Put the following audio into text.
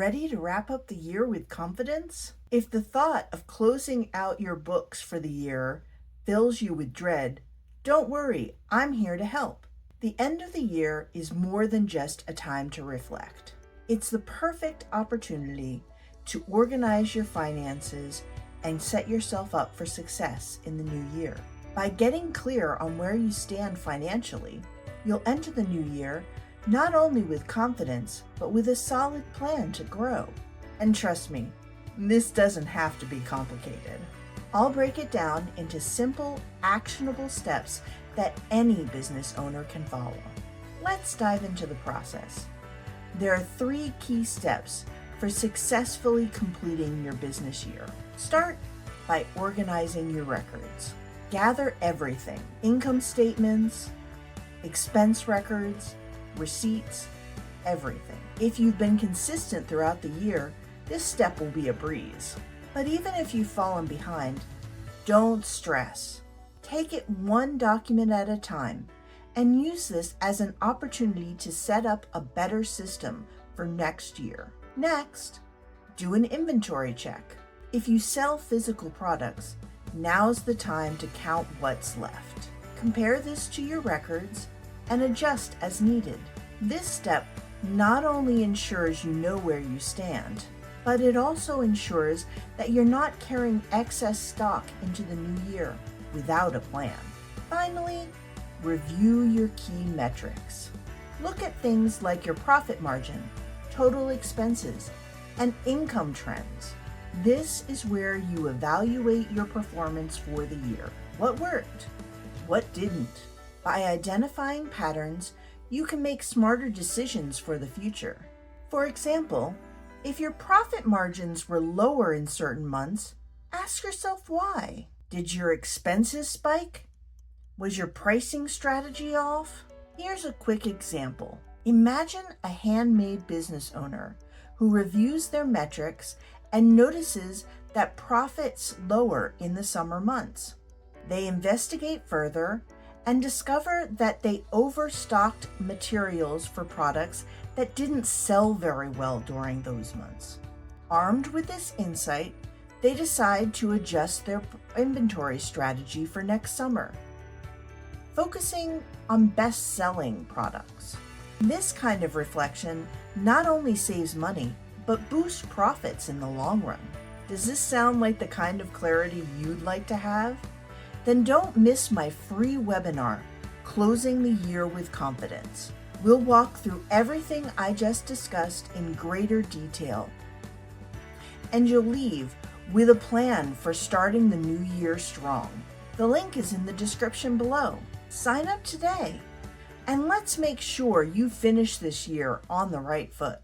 Ready to wrap up the year with confidence? If the thought of closing out your books for the year fills you with dread, don't worry, I'm here to help. The end of the year is more than just a time to reflect. It's the perfect opportunity to organize your finances and set yourself up for success in the new year. By getting clear on where you stand financially, you'll enter the new year not only with confidence, but with a solid plan to grow. And trust me, this doesn't have to be complicated. I'll break it down into simple, actionable steps that any business owner can follow. Let's dive into the process. There are 3 key steps for successfully completing your business year. Start by organizing your records. Gather everything: income statements, expense records, receipts, everything. If you've been consistent throughout the year, this step will be a breeze. But even if you've fallen behind, don't stress. Take it one document at a time and use this as an opportunity to set up a better system for next year. Next, do an inventory check. If you sell physical products, now's the time to count what's left. Compare this to your records and adjust as needed. This step not only ensures you know where you stand, but it also ensures that you're not carrying excess stock into the new year without a plan. Finally, review your key metrics. Look at things like your profit margin, total expenses, and income trends. This is where you evaluate your performance for the year. What worked? What didn't? By identifying patterns, you can make smarter decisions for the future. For example, if your profit margins were lower in certain months, ask yourself why. Did your expenses spike? Was your pricing strategy off? Here's a quick example. Imagine a handmade business owner who reviews their metrics and notices that profits lower in the summer months. They investigate further and discover that they overstocked materials for products that didn't sell very well during those months. Armed with this insight, they decide to adjust their inventory strategy for next summer, focusing on best-selling products. This kind of reflection not only saves money, but boosts profits in the long run. Does this sound like the kind of clarity you'd like to have? Then don't miss my free webinar, Closing the Year with Confidence. We'll walk through everything I just discussed in greater detail, and you'll leave with a plan for starting the new year strong. The link is in the description below. Sign up today, and let's make sure you finish this year on the right foot.